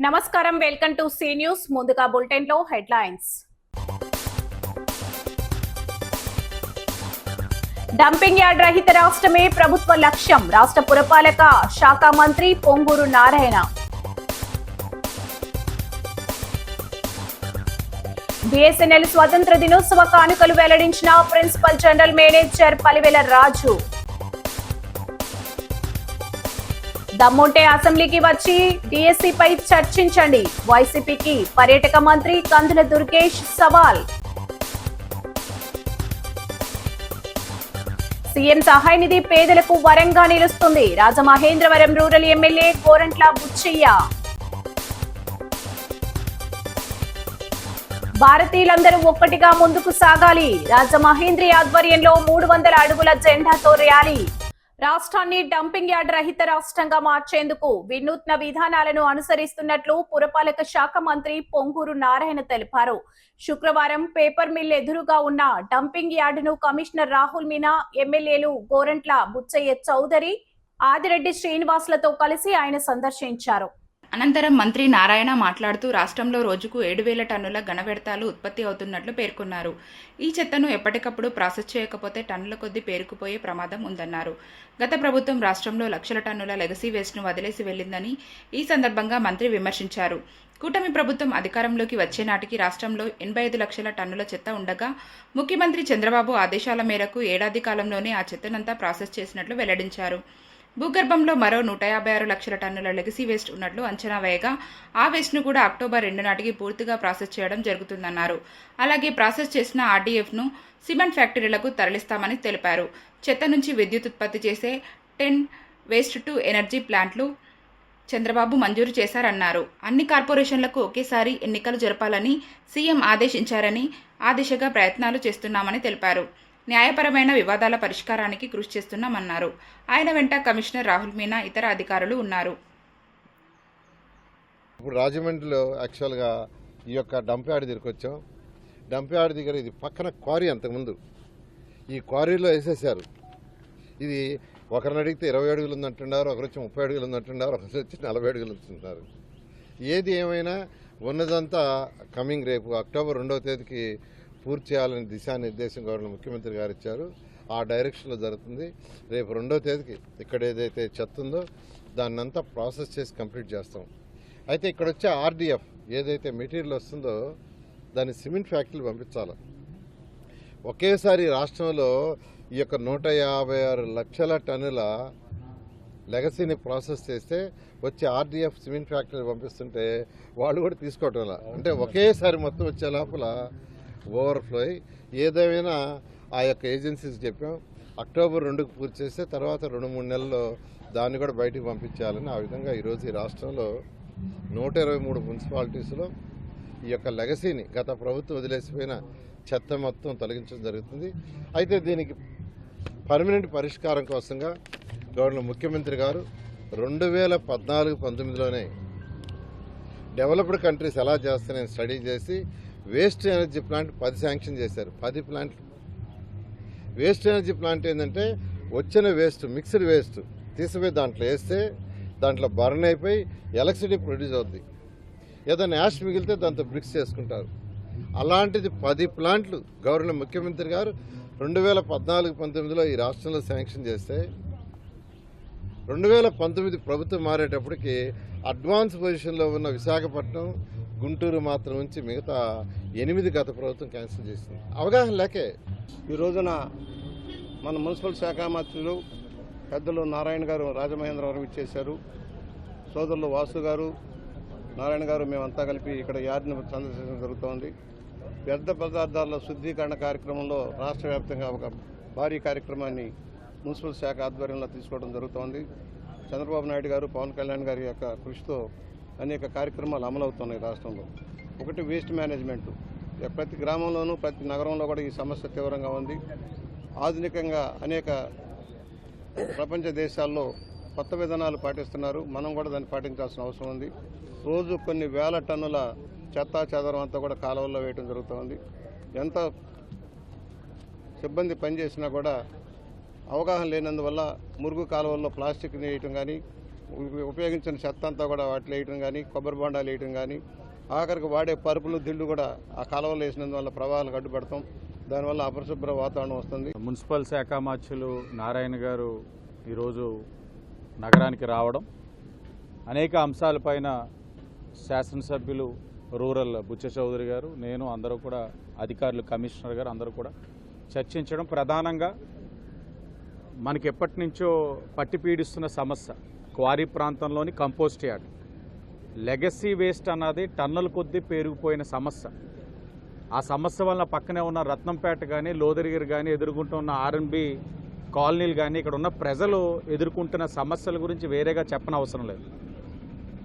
నమస్కారం, welcome to C news. ముందుగా bulletin లో హెడ్లైన్స్. డంపింగ్ యార్డ్ రహిత రాష్ట్రమే ప్రభుత్వ లక్ష్యం. రాష్ట్ర పురపాలక శాఖ మంత్రి పొంగూరు నారాయణ. బిఎస్ఎన్ఎల్ స్వతంత్ర దినోత్సవ కానుకలు వెల్లడించిన ప్రిన్సిపల్ జనరల్ మేనేజర్ పలివెల రాజు. దమ్ముంటే అసెంబ్లీకి వచ్చి డిఎస్సీపై చర్చించండి. వైసీపీకి పర్యాటక మంత్రి కందుల దుర్గేష్ సవాల్. సీఎం సహాయ నిధి పేదలకు వరంగా నిలుస్తుంది. Rajamahendravaram rural MLA Korantla Butchaiah. భారతీయులందరూ ఒక్కటిగా ముందుకు సాగాలి. రాజమహేంద్రి ఆధ్వర్యంలో 300 అడుగుల జెండాతో ర్యాలీ. రాష్ట్రాన్ని డంపింగ్ యార్డ్ రహిత రాష్ట్రంగా మార్చేందుకు వినూత్న విధానాలను అనుసరిస్తున్నట్లు పురపాలక శాఖ మంత్రి పొంగూరు నారాయణ తెలిపారు. శుక్రవారం పేపర్ మిల్ ఎదురుగా ఉన్న డంపింగ్ యార్డును కమిషనర్ రాహుల్ మీనా, ఎమ్మెల్యేలు గోరంట్ల బుచ్చయ్య చౌదరి, ఆదిరెడ్డి శ్రీనివాసులతో కలిసి ఆయన సందర్శించారు. అనంతరం మంత్రి నారాయణ మాట్లాడుతూ రాష్ట్రంలో రోజుకు 7,000 టన్నుల ఘన వ్యర్థాలు ఉత్పత్తి అవుతున్నట్లు పేర్కొన్నారు. ఈ చెత్తను ఎప్పటికప్పుడు ప్రాసెస్ చేయకపోతే టన్నుల కొద్దీ పేరుకుపోయే ప్రమాదం ఉందన్నారు. గత ప్రభుత్వం రాష్ట్రంలో లక్షల టన్నుల లెగసీ వేస్ట్ను వదిలేసి వెళ్లిందని ఈ సందర్భంగా మంత్రి విమర్శించారు. కూటమి ప్రభుత్వం అధికారంలోకి వచ్చే నాటికి రాష్ట్రంలో 85 లక్షల టన్నుల చెత్త ఉండగా ముఖ్యమంత్రి చంద్రబాబు ఆదేశాల మేరకు ఏడాది కాలంలోనే ఆ చెత్తనంతా ప్రాసెస్ చేసినట్లు వెల్లడించారు. భూగర్భంలో మరో 156 లక్షల టన్నుల లెగసీ వేస్ట్ ఉన్నట్లు అంచనా వేయగా ఆ వేస్ట్ను కూడా అక్టోబర్ 2 నాటికి పూర్తిగా ప్రాసెస్ చేయడం జరుగుతుందన్నారు. అలాగే ప్రాసెస్ చేసిన ఆర్డీఎఫ్ను సిమెంట్ ఫ్యాక్టరీలకు తరలిస్తామని తెలిపారు. చెత్త నుంచి విద్యుత్ ఉత్పత్తి చేసే 10 వేస్ట్ టు ఎనర్జీ ప్లాంట్లు చంద్రబాబు మంజూరు చేశారన్నారు. అన్ని కార్పొరేషన్లకు ఒకేసారి ఎన్నికలు జరపాలని సీఎం ఆదేశించారని ఆ దిశగా ప్రయత్నాలు చేస్తున్నామని తెలిపారు. న్యాయపరమైన వివాదాల పరిష్కారానికి కృషి చేస్తున్నామన్నారు. ఆయన వెంట కమిషనర్ రాహుల్ మీనా, ఇతర అధికారులు ఉన్నారు. ఇప్పుడు రాజమండ్రిలో యాక్చువల్గా ఈ యొక్క డంప్ యార్డ్ దగ్గరికి వచ్చాం. డంప్ యార్డ్ దగ్గర ఇది పక్కన క్వారీ, అంతకుముందు ఈ క్వారీలో వేసేసారు. ఇది ఒకరిని అడిగితే 20 అడుగులు ఉందంటున్నారు, ఒకరు వచ్చి 30 అడుగులు ఉందంటున్నారు, ఒకరు వచ్చి 40 అడుగులు ఉంటున్నారు. ఏది ఏమైనా ఉన్నదంతా కమింగ్ రేపు అక్టోబర్ 2వ తేదీకి పూర్తి చేయాలని దిశానిర్దేశం గవర్నర్ ముఖ్యమంత్రి గారు ఇచ్చారు. ఆ డైరెక్షన్లో జరుగుతుంది. రేపు 2వ తేదీకి ఇక్కడ ఏదైతే చెత్త ఉందో దాన్నంతా ప్రాసెస్ చేసి కంప్లీట్ చేస్తాం. అయితే ఇక్కడ వచ్చే ఆర్డీఎఫ్ ఏదైతే మెటీరియల్ వస్తుందో దాన్ని సిమెంట్ ఫ్యాక్టరీలు పంపించాలి. ఒకేసారి రాష్ట్రంలో ఈ యొక్క 156 లక్షల టన్నుల లెగసీని ప్రాసెస్ చేస్తే వచ్చే ఆర్డీఎఫ్ సిమెంట్ ఫ్యాక్టరీ పంపిస్తుంటే వాళ్ళు కూడా తీసుకోవటం అంటే ఒకేసారి మొత్తం వచ్చే లోపల ఓవర్ఫ్లో ఏదేమైనా ఆ యొక్క ఏజెన్సీస్ చెప్పాం. అక్టోబర్ 2కు పూర్తి చేస్తే తర్వాత 2-3 నెలల్లో దాన్ని కూడా బయటికి పంపించాలని ఆ విధంగా ఈరోజు ఈ రాష్ట్రంలో 123 మున్సిపాలిటీస్లో ఈ యొక్క లెగసీని గత ప్రభుత్వం వదిలేసిపోయిన చెత్త మొత్తం తొలగించడం జరుగుతుంది. అయితే దీనికి పర్మనెంట్ పరిష్కారం కోసంగా గవర్నర్ ముఖ్యమంత్రి గారు 2014-19లోనే డెవలప్డ్ కంట్రీస్ ఎలా చేస్తారని స్టడీ చేసి వేస్ట్ ఎనర్జీ ప్లాంట్ 10 శాంక్షన్ చేశారు. 10 ప్లాంట్లు. వేస్ట్ ఎనర్జీ ప్లాంట్ ఏంటంటే వచ్చిన వేస్ట్, మిక్స్డ్ వేస్ట్ తీసిపోయి దాంట్లో వేస్తే దాంట్లో బర్న్ అయిపోయి ఎలక్ట్రిసిటీ ప్రొడ్యూస్ అవుద్ది. ఏదైనా యాష్ మిగిలితే దాంతో బ్రిక్స్ చేసుకుంటారు. అలాంటిది 10 ప్లాంట్లు గవర్నర్ ముఖ్యమంత్రి గారు 2014-19లో ఈ రాష్ట్రంలో శాంక్షన్ చేస్తే 2019 ప్రభుత్వం మారేటప్పటికి అడ్వాన్స్ పొజిషన్లో ఉన్న విశాఖపట్నం, గుంటూరు మాత్రం నుంచి మిగతా 8 గత ప్రభుత్వం క్యాన్సిల్ చేసింది. అవగాహన లేకే. ఈ రోజున మన మున్సిపల్ శాఖ మంత్రులు పెద్దలు నారాయణ గారు రాజమహేంద్రవరం ఇచ్చేశారు. సోదరులు వాసు గారు, నారాయణ గారు, మేమంతా కలిపి ఇక్కడ యార్డ్ని సందర్శించడం జరుగుతోంది. వ్యర్థ పదార్థాల శుద్ధీకరణ కార్యక్రమంలో రాష్ట్ర వ్యాప్తంగా ఒక భారీ కార్యక్రమాన్ని మున్సిపల్ శాఖ ఆధ్వర్యంలో తీసుకోవడం జరుగుతోంది. చంద్రబాబు నాయుడు గారు, పవన్ కళ్యాణ్ గారి యొక్క కృషితో అనేక కార్యక్రమాలు అమలవుతున్నాయి రాష్ట్రంలో. ఒకటి వేస్ట్ మేనేజ్మెంటు. ప్రతి గ్రామంలోనూ ప్రతి నగరంలో కూడా ఈ సమస్య తీవ్రంగా ఉంది. ఆధునికంగా అనేక ప్రపంచ దేశాల్లో కొత్త విధానాలు పాటిస్తున్నారు. మనం కూడా దాన్ని పాటించాల్సిన అవసరం ఉంది. రోజు కొన్ని వేల టన్నుల చెత్తా చెదరం అంతా కూడా కాలువల్లో వేయడం జరుగుతుంది. ఎంత సిబ్బంది పనిచేసినా కూడా అవగాహన లేనందువల్ల మురుగు కాలువల్లో ప్లాస్టిక్ వేయటం కానీ, ఉపయోగించిన చెత్త అంతా కూడా వాటిలో వేయటం కానీ, కొబ్బరి బొండాలు వేయటం కానీ, ఆఖరికి వాడే పరుపులు దిళ్ళు కూడా ఆ కాలువలు వేసినందువల్ల ప్రవాహాలకు అడ్డుపడతాం. దానివల్ల అపరిశుభ్ర వాతావరణం వస్తుంది. మున్సిపల్ శాఖ మార్చులు నారాయణ గారు ఈరోజు నగరానికి రావడం, అనేక అంశాలపైన శాసనసభ్యులు రూరల్ బుచ్చ చౌదరి గారు, నేను అందరూ కూడా అధికారులు, కమిషనర్ గారు అందరూ కూడా చర్చించడం, ప్రధానంగా మనకి ఎప్పటి నుంచో పట్టి పీడిస్తున్న సమస్య క్వారీ ప్రాంతంలోని కంపోస్ట్ యార్డ్. లెగసీ వేస్ట్ అన్నది టన్నుల కొద్దీ పెరిగిపోయిన సమస్య. ఆ సమస్య వల్ల పక్కనే ఉన్న రత్నంపేట కానీ, లోదరిగిరి కానీ ఎదుర్కొంటున్న ఆర్ఎన్బి కాలనీలు కానీ, ఇక్కడ ఉన్న ప్రజలు ఎదుర్కొంటున్న సమస్యల గురించి వేరేగా చెప్పనవసరం లేదు.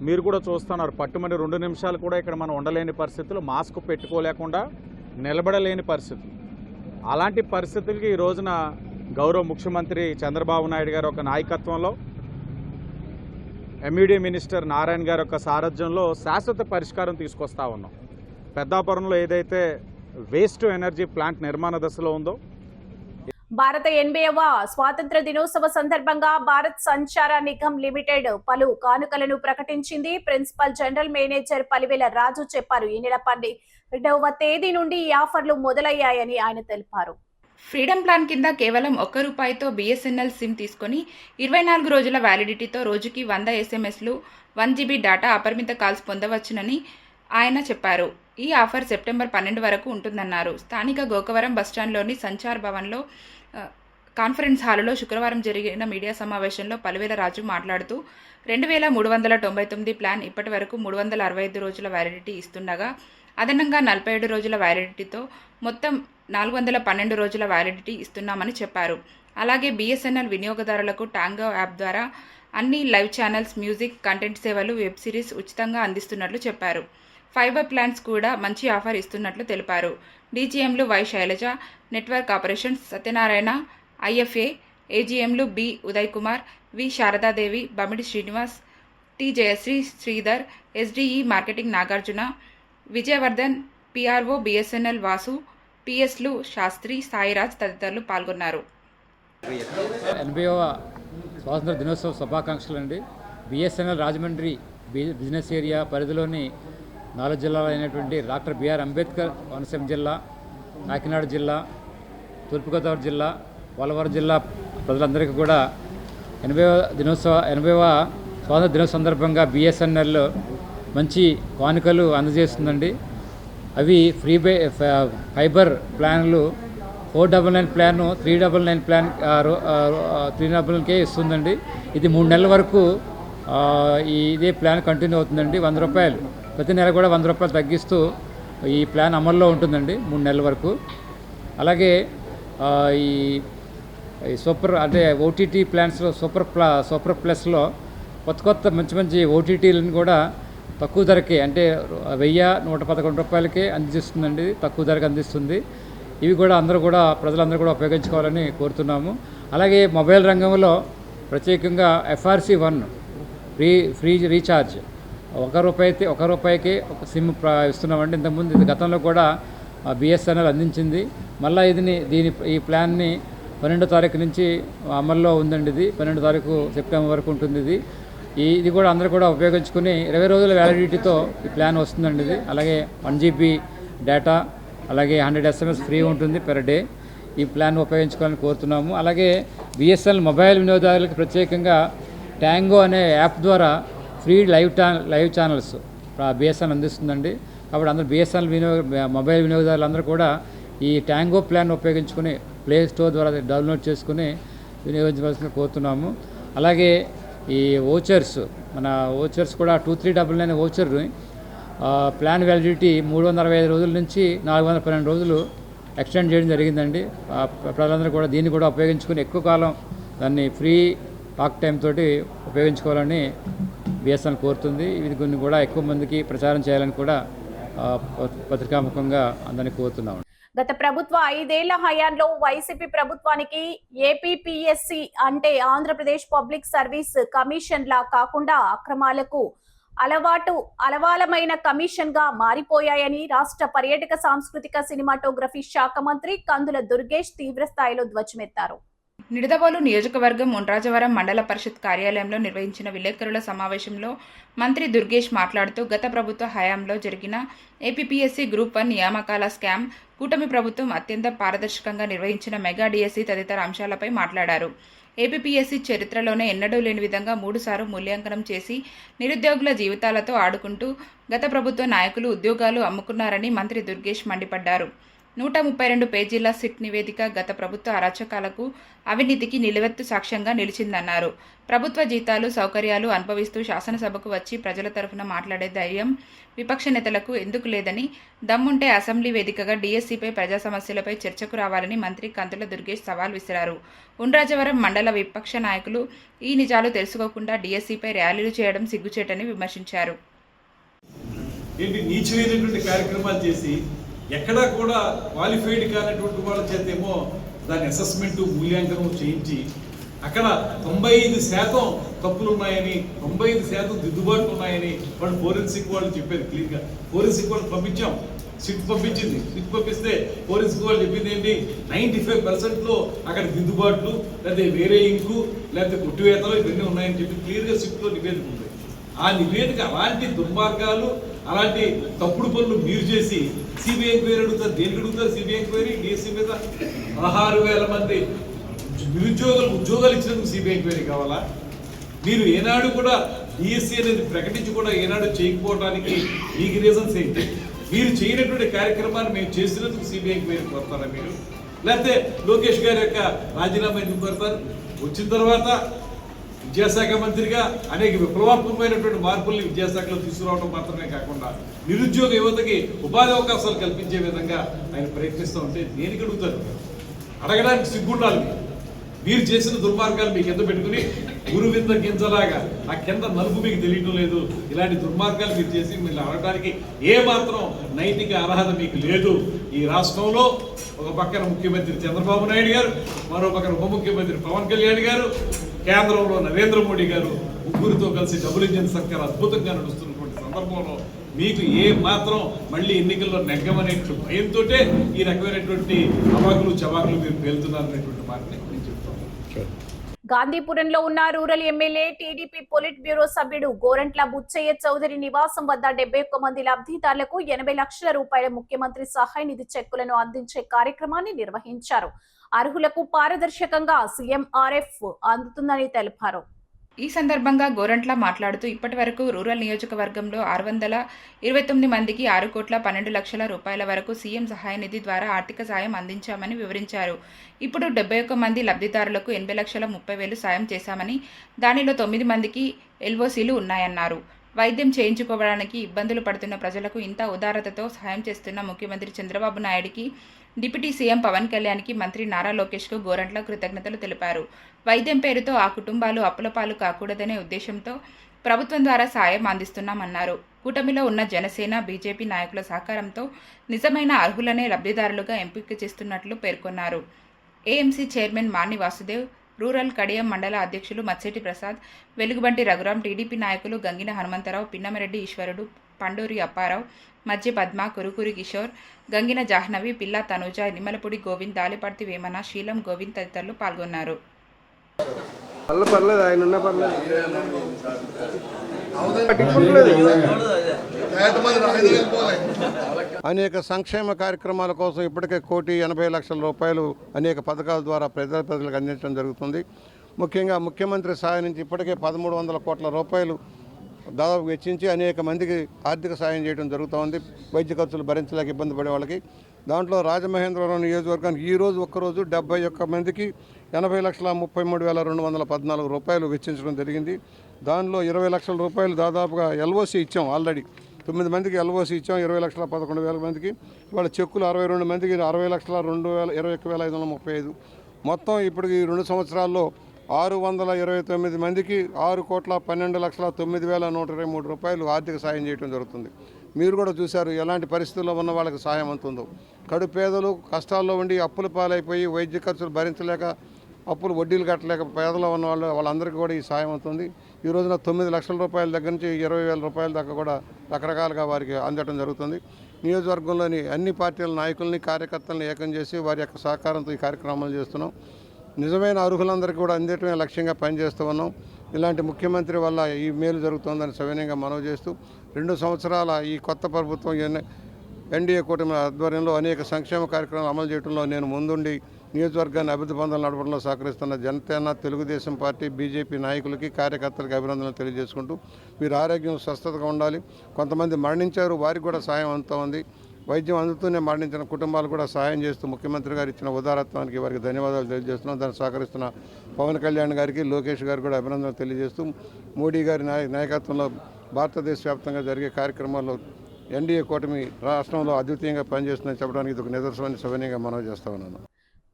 మీరు కూడా చూస్తున్నారు, పట్టుమని 2 నిమిషాలు కూడా ఇక్కడ మనం ఉండలేని పరిస్థితులు, మాస్క్ పెట్టుకోలేకుండా నిలబడలేని పరిస్థితులు. అలాంటి పరిస్థితులకి ఈ రోజున గౌరవ ముఖ్యమంత్రి చంద్రబాబు నాయుడు గారి ఒక నాయకత్వంలో, ఎంఈడీ మినిస్టర్ నారాయణ గారి యొక్క సారథ్యంలో శాశ్వత పరిష్కారం తీసుకొస్తా ఉన్నాం. పెద్దాపురంలో ఏదైతే వేస్ట్ ఎనర్జీ ప్లాంట్ నిర్మాణ దశలో ఉందో, భారత 80వ స్వాతంత్ర దినోత్సవ సందర్భంగా భారత్ సంచార నిగమ్ లిమిటెడ్ పలు కానుకలను ప్రకటించింది. ప్రిన్సిపల్ జనరల్ మేనేజర్ పలివేల రాజు చెప్పారు. ఈ నెల 12వ తేదీ నుండి ఈ ఆఫర్లు మొదలయ్యాయని ఆయన తెలిపారు. ఫ్రీడమ్ ప్లాన్ కింద కేవలం ₹1 BSNL సిమ్ తీసుకొని 24 రోజుల వ్యాలిడిటీతో రోజుకి 100 SMSలు, 1 GB డేటా, అపరిమిత కాల్స్ పొందవచ్చునని ఆయన చెప్పారు. ఈ ఆఫర్ సెప్టెంబర్ 12 వరకు ఉంటుందన్నారు. స్థానిక గోకవరం బస్టాండ్లోని సంచార్ భవన్లో కాన్ఫరెన్స్ హాలులో శుక్రవారం జరిగిన మీడియా సమావేశంలో పలివేల రాజు మాట్లాడుతూ 2399 ప్లాన్ ఇప్పటి వరకు 365 రోజుల వ్యాలిడిటీ ఇస్తుండగా, అదనంగా 47 రోజుల వ్యాలిడిటీతో మొత్తం 412 రోజుల వ్యాలిడిటీ ఇస్తున్నామని చెప్పారు. అలాగే BSNL వినియోగదారులకు టాంగో యాప్ ద్వారా అన్ని లైవ్ ఛానల్స్, మ్యూజిక్, కంటెంట్ సేవలు, వెబ్ సిరీస్ ఉచితంగా అందిస్తున్నట్లు చెప్పారు. ఫైబర్ ప్లాన్స్ కూడా మంచి ఆఫర్ ఇస్తున్నట్లు తెలిపారు. డీజీఎంలు Y Sailaja, network operations Satyanarayana, IFA, AGMలు B Uday Kumar, V Sharadadevi, Bamidi Srinivas, T Jayasri, Sridhar, SDE marketing Nagarjuna, Vijayavardhan, PRO BSNL Vasu, PSలు శాస్త్రి, సాయిరాజ్ తదితరులు పాల్గొన్నారు. 80వ స్వాతంత్ర దినోత్సవ శుభాకాంక్షలు అండి. BSNL రాజమండ్రి బిజినెస్ ఏరియా పరిధిలోని 4 జిల్లాలు అయినటువంటి డాక్టర్ బిఆర్ అంబేద్కర్ కోనసీమ జిల్లా, కాకినాడ జిల్లా, తూర్పుగోదావరి జిల్లా, పోలవరం జిల్లా ప్రజలందరికీ కూడా 80వ స్వాతంత్ర దినోత్సవ సందర్భంగా BSNL మంచి కానుకలు అందజేస్తుందండి. అవి ఫైబర్ ప్లాన్లు 499 ప్లాన్, 399 ప్లాన్ 399కే ఇస్తుందండి. ఇది 3 నెలల వరకు ఇదే ప్లాన్ కంటిన్యూ అవుతుందండి. ₹100 ప్రతి నెల కూడా ₹100 తగ్గిస్తూ ఈ ప్లాన్ అమల్లో ఉంటుందండి 3 నెలల వరకు. అలాగే ఈ సూపర్ అంటే OTT ప్లాన్స్లో సూపర్ ప్లస్లో కొత్త మంచి OTTలను కూడా తక్కువ ధరకే, అంటే ₹1,111కే అందిస్తుందండి. తక్కువ ధరకు అందిస్తుంది. ఇవి కూడా ప్రజలందరూ కూడా ఉపయోగించుకోవాలని కోరుతున్నాము. అలాగే మొబైల్ రంగంలో ప్రత్యేకంగా FRC1 ఫ్రీ రీఛార్జ్ ₹1కే ఒక సిమ్ ఇస్తున్నామండి. ఇంతకుముందు ఇది గతంలో కూడా BSNL అందించింది. మళ్ళీ ఈ ప్లాన్ని 12వ తారీఖు నుంచి అమల్లో ఉందండి. ఇది 12వ తారీఖు సెప్టెంబర్ వరకు ఉంటుంది. ఇది కూడా అందరూ కూడా ఉపయోగించుకుని 20 రోజుల వ్యాలిడిటీతో ఈ ప్లాన్ వస్తుందండి. ఇది అలాగే 1 GB డేటా, అలాగే 100 SMS ఫ్రీ ఉంటుంది పెర్ డే. ఈ ప్లాన్ ఉపయోగించుకోవాలని కోరుతున్నాము. అలాగే BSNL మొబైల్ వినియోగదారులకు ప్రత్యేకంగా ట్యాంగో అనే యాప్ ద్వారా ఫ్రీ లైవ్ ఛానల్స్ BSNL అందిస్తుందండి. కాబట్టి అందరూ BSNL మొబైల్ వినియోగదారులు అందరూ కూడా ఈ ట్యాంగో ప్లాన్ ఉపయోగించుకుని ప్లే స్టోర్ ద్వారా డౌన్లోడ్ చేసుకుని వినియోగించవలసిన కోరుతున్నాము. అలాగే ఈ ఓచర్స్ కూడా 2399 ఓచర్ ప్లాన్ వ్యాలిడిటీ 365 రోజుల నుంచి 412 రోజులు ఎక్స్టెండ్ చేయడం జరిగిందండి. ప్రజలందరూ కూడా దీన్ని కూడా ఉపయోగించుకుని ఎక్కువ కాలం దాన్ని ఫ్రీ టాక్ టైం తోటి ఉపయోగించుకోవాలని BSNL కోరుతుంది. ఇది కొన్ని కూడా ఎక్కువ మందికి ప్రచారం చేయాలని కూడా పత్రికాముఖంగా అందరినీ కోరుతున్నాం. గత ప్రభుత్వ 5 ఏళ్ల హయాంలో వైసీపీ ప్రభుత్వానికి APPSC అంటే ఆంధ్రప్రదేశ్ పబ్లిక్ సర్వీస్ కమిషన్ లా కాకుండా అక్రమాలకు అలవాలమైన కమిషన్ గా మారిపోయాయని రాష్ట్ర పర్యాటక సాంస్కృతిక సినిమాటోగ్రఫీ శాఖ మంత్రి కందుల దుర్గేష్ తీవ్ర స్థాయిలో ధ్వజమెత్తారు. నిడదవోలు నియోజకవర్గం ఉండ్రాజవరం మండల పరిషత్ కార్యాలయంలో నిర్వహించిన విలేకరుల సమావేశంలో మంత్రి దుర్గేష్ మాట్లాడుతూ గత ప్రభుత్వ హయాంలో జరిగిన ఏపీపీఎస్సీ గ్రూప్ 1 నియామకాల స్కామ్, కూటమి ప్రభుత్వం అత్యంత పారదర్శకంగా నిర్వహించిన మెగా డిఎస్సీ తదితర అంశాలపై మాట్లాడారు. ఏపీపీఎస్సీ చరిత్రలోనే ఎన్నడూ లేని విధంగా 3 సార్లు మూల్యాంకనం చేసి నిరుద్యోగుల జీవితాలతో ఆడుకుంటూ గత ప్రభుత్వ నాయకులు ఉద్యోగాలు అమ్ముకున్నారని మంత్రి దుర్గేష్ మండిపడ్డారు. 132 పేజీల సిట్ నివేదిక గత ప్రభుత్వ అరాచకాలకు, అవినీతికి నిలువెత్తు సాక్ష్యంగా నిలిచిందన్నారు. ప్రభుత్వ జీతాలు, సౌకర్యాలు అనుభవిస్తూ శాసనసభకు వచ్చి ప్రజల తరఫున మాట్లాడే ధైర్యం విపక్ష నేతలకు ఎందుకు లేదని, దమ్ముంటే అసెంబ్లీ వేదికగా డీఎస్సీపై, ప్రజా సమస్యలపై చర్చకు రావాలని మంత్రి కందుల దుర్గేష్ సవాల్ విసిరారు. ఉండ్రాజవరం మండల విపక్ష నాయకులు ఈ నిజాలు తెలుసుకోకుండా డీఎస్సీపై ర్యాలీలు చేయడం సిగ్గుచేటని విమర్శించారు. నీచమైనటువంటి కార్యక్రమాలు చేసి ఎక్కడా కూడా క్వాలిఫైడ్ కానటువంటి వాళ్ళ చేతేమో దాని అసెస్మెంట్ మూల్యాంకనం చేయించి అక్కడ 95% తప్పులు ఉన్నాయని, 95% దిద్దుబాట్లు ఉన్నాయని వాళ్ళు ఫోరెన్సిక్ వాళ్ళు చెప్పారు క్లియర్గా. ఫోరెన్సిక్ వాళ్ళు పంపించాం, సిట్ పంపించింది. సిట్ పంపిస్తే ఫోరెన్సిక్ వాళ్ళు చెప్పింది ఏంటి, 95%లో అక్కడ దిద్దుబాట్లు, లేకపోతే వేరే ఇంకు, లేకపోతే కొట్టివేతలు ఇవన్నీ ఉన్నాయని చెప్పి క్లియర్గా సిట్లో నివేదిక ఉంది. ఆ నివేదిక అలాంటి దుర్మార్గాలు, అలాంటి తప్పుడు పనులు మీరు చేసి సిబిఐ ఎంక్వైరీ అడుగుతారు. దేనికి అడుగుతారు సిబిఐ ఎంక్వైరీ? డిఎస్సీ మీద 16,000 మంది ఉద్యోగాలు ఇచ్చినందుకు సిబిఐ ఎంక్వైరీ కావాలా? మీరు ఏనాడు కూడా డిఎస్సీ అనేది ప్రకటించి కూడా ఏనాడు చేయకపోవడానికి మీకు రీజన్స్ ఏంటి? మీరు చేయనటువంటి కార్యక్రమాన్ని మేము చేసినందుకు సిబిఐ ఎంక్వైరీ కోరుతారా మీరు? లేకపోతే లోకేష్ గారి యొక్క రాజీనామా ఎందుకు కోరుతారు? వచ్చిన తర్వాత విద్యాశాఖ మంత్రిగా అనేక విప్లవాత్మకమైనటువంటి మార్పుల్ని విద్యాశాఖలో తీసుకురావడం మాత్రమే కాకుండా నిరుద్యోగ యువతకి ఉపాధి అవకాశాలు కల్పించే విధంగా ఆయన ప్రయత్నిస్తూ ఉంటే దేనికి అడుగుతారు? అడగడానికి సిగ్గుండాలి. మీరు చేసిన దుర్మార్గాలు మీకు ఎంత పెట్టుకుని గురువింద గింజలాగా ఆ కింద నలుపు మీకు తెలియటం లేదు. ఇలాంటి దుర్మార్గాలు మీరు చేసి మీరు అడగడానికి ఏమాత్రం నైతిక అర్హత మీకు లేదు. ఈ రాష్ట్రంలో ఒక పక్కన ముఖ్యమంత్రి చంద్రబాబు నాయుడు గారు, మరో పక్కన ఉప ముఖ్యమంత్రి పవన్ కళ్యాణ్ గారు, కేంద్రంలో నరేంద్ర మోడీ గారు, ముగ్గురితో కలిసి డబుల్ ఇంజిన్ సర్కార్ అద్భుతంగా నడుస్తున్నటువంటి సందర్భంలో మీకు ఏ మాత్రం మళ్ళీ ఎన్నికల్లో నెగ్గమనేటువంటి భయంతో ఈ రకమైనటువంటి అవాకులు చవాకులు మీరు పేలుతున్నారనేటువంటి మాటని నేను చెప్తాను. గాంధీపురంలో ఉన్న rural MLA TDP polit bureau సభ్యుడు గోరంట్ల బుచ్చయ్య చౌదరి నివాసం వద్ద 71 మంది లబ్ధిదారులకు 80 లక్షల రూపాయల ముఖ్యమంత్రి సహాయ నిధి చెక్కులను అందించే కార్యక్రమాన్ని నిర్వహించారు. అర్హులకు పారదర్శకంగా సీఎంఆర్ఎఫ్ అందుతుందని తెలిపారు. ఈ సందర్భంగా గోరంట్ల మాట్లాడుతూ ఇప్పటి వరకు రూరల్ నియోజకవర్గంలో 629 మందికి 6,12,00,000 రూపాయల వరకు సీఎం సహాయ నిధి ద్వారా ఆర్థిక సాయం అందించామని వివరించారు. ఇప్పుడు 71 మంది లబ్ధిదారులకు 80,30,000 సాయం చేశామని, దానిలో 9 మందికి ఎల్ఓసీలు ఉన్నాయన్నారు. వైద్యం చేయించుకోవడానికి ఇబ్బందులు పడుతున్న ప్రజలకు ఇంత ఉదారతతో సహాయం చేస్తున్న ముఖ్యమంత్రి చంద్రబాబు నాయుడికి, డిప్యూటీ సీఎం పవన్ కళ్యాణ్కి, మంత్రి నారా లోకేష్కు గోరంట్ల కృతజ్ఞతలు తెలిపారు. వైద్యం పేరుతో ఆ కుటుంబాలు అప్పులపాలు కాకూడదనే ఉద్దేశంతో ప్రభుత్వం ద్వారా సాయం అందిస్తున్నామన్నారు. కూటమిలో ఉన్న జనసేన, బీజేపీ నాయకుల సహకారంతో నిజమైన అర్హులనే లబ్ధిదారులుగా ఎంపిక చేస్తున్నట్లు పేర్కొన్నారు. ఏఎంసీ చైర్మన్ మాని వాసుదేవ్, రూరల్ కడియం మండల అధ్యక్షులు మత్సేటి ప్రసాద్, వెలుగుబంటి రఘురాం, టీడీపీ నాయకులు గంగిన హనుమంతరావు, పిన్నమరెడ్డి ఈశ్వరుడు, పండూరి అప్పారావు, మధ్య పద్మ, కురుకురి కిషోర్, గంగిన జాహ్నవి, పిల్లా తనూజ, నిమ్మలపూడి గోవింద్, దాలిపర్తి వేమన, శీలం గోవింద్ తదితరులు పాల్గొన్నారు. అనేక సంక్షేమ కార్యక్రమాల కోసం ఇప్పటికే 1,80,00,000 రూపాయలు అనేక పథకాల ద్వారా ప్రజలకు అందించడం జరుగుతుంది. ముఖ్యంగా ముఖ్యమంత్రి సాయం నుంచి ఇప్పటికే 1,300 కోట్ల రూపాయలు దాదాపు వెచ్చించి అనేక మందికి ఆర్థిక సాయం చేయడం జరుగుతోంది. వైద్య ఖర్చులు భరించలేక ఇబ్బంది పడే వాళ్ళకి. దాంట్లో రాజమహేంద్రవరం నియోజకవర్గానికి ఈరోజు ఒక్కరోజు 71 మందికి 80,33,214 రూపాయలు వెచ్చించడం జరిగింది. దానిలో 20 లక్షల రూపాయలు దాదాపుగా ఎల్ఓసి ఇచ్చాం. ఆల్రెడీ 9 మందికి ఎల్ఓసి ఇచ్చాం. 20,11,000 మందికి. ఇవాళ చెక్కులు 62 మందికి 60,21,535. మొత్తం ఇప్పటికి 2 సంవత్సరాల్లో 629 మందికి 6,12,09,123 రూపాయలు ఆర్థిక సాయం చేయడం జరుగుతుంది. మీరు కూడా చూశారు ఎలాంటి పరిస్థితుల్లో ఉన్న వాళ్ళకి సాయం అవుతుందో. కడు పేదలు కష్టాల్లో ఉండి అప్పుల పాలైపోయి వైద్య ఖర్చులు భరించలేక అప్పులు వడ్డీలు కట్టలేక పేదలో ఉన్న వాళ్ళందరికీ కూడా ఈ సాయం అవుతుంది. ఈ రోజున 9 లక్షల రూపాయల దగ్గర నుంచి 20,000 రూపాయల దాకా కూడా రకరకాలుగా వారికి అందడం జరుగుతుంది. నియోజకవర్గంలోని అన్ని పార్టీల నాయకుల్ని, కార్యకర్తలను ఏకం చేసి వారి యొక్క సహకారంతో ఈ కార్యక్రమాలు చేస్తున్నాం. నిజమైన అర్హులందరికీ కూడా అందేటమే లక్ష్యంగా పనిచేస్తూ ఉన్నాం. ఇలాంటి ముఖ్యమంత్రి వల్ల ఈ మేలు జరుగుతోందని సవినయంగా మనవి చేస్తూ 2 సంవత్సరాల ఈ కొత్త ప్రభుత్వం ఎన్డీఏ కూటమి ఆధ్వర్యంలో అనేక సంక్షేమ కార్యక్రమాలు అమలు చేయడంలో నేను ముందుండి నియోజకవర్గాన్ని అభివృద్ధి పనులు నడపడంలో సహకరిస్తున్న జనసేన, తెలుగుదేశం పార్టీ, బీజేపీ నాయకులకి, కార్యకర్తలకి అభినందనలు తెలియజేసుకుంటూ వీరి ఆరోగ్యం స్వస్థతగా ఉండాలి. కొంతమంది మరణించారు, వారికి కూడా సాయం అందుతూ ఉంది. వైద్యం అందుతూనే మరణించిన కుటుంబాలు కూడా సహాయం చేస్తూ ముఖ్యమంత్రి గారు ఇచ్చిన ఉదారత్వానికి వారికి ధన్యవాదాలు తెలియజేస్తున్నాం. దాన్ని సహకరిస్తున్న పవన్ కళ్యాణ్ గారికి, లోకేష్ గారికి కూడా అభినందనలు తెలియజేస్తూ మోడీ గారి నాయకత్వంలో భారతదేశ వ్యాప్తంగా జరిగే కార్యక్రమాల్లో ఎన్డీఏ కూటమి రాష్ట్రంలో అద్వితీయంగా పనిచేస్తుందని చెప్పడానికి ఇది ఒక నిదర్శనమని సవినయంగా మనవి చేస్తా ఉన్నాను.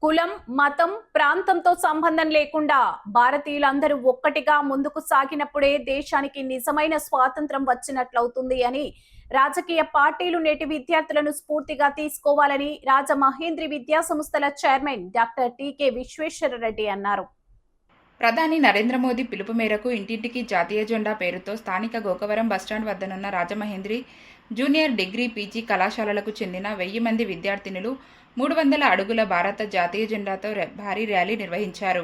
కులం, మతం, ప్రాంతంతో సంబంధం లేకుండా భారతీయులందరూ ఒక్కటిగా ముందుకు సాగినప్పుడే దేశానికి నిజమైన స్వాతంత్రం వచ్చినట్లవుతుంది అని రాజకీయ పార్టీలు నేటి విద్యార్థులను స్ఫూర్తిగా తీసుకోవాలని రాజమహేంద్రి విద్యా సంస్థల చైర్మన్ డాక్టర్ టీకే విశ్వేశ్వరరెడ్డి అన్నారు. ప్రధాని నరేంద్ర మోదీ పిలుపు మేరకు ఇంటింటికి జాతీయ జెండా పేరుతో స్థానిక గోకవరం బస్టాండ్ వద్దనున్న రాజమహేంద్రి జూనియర్ డిగ్రీ, పీజీ కళాశాలలకు చెందిన 1000 మంది విద్యార్థినులు 300 అడుగుల భారత జాతీయ జెండాతో భారీ ర్యాలీ నిర్వహించారు.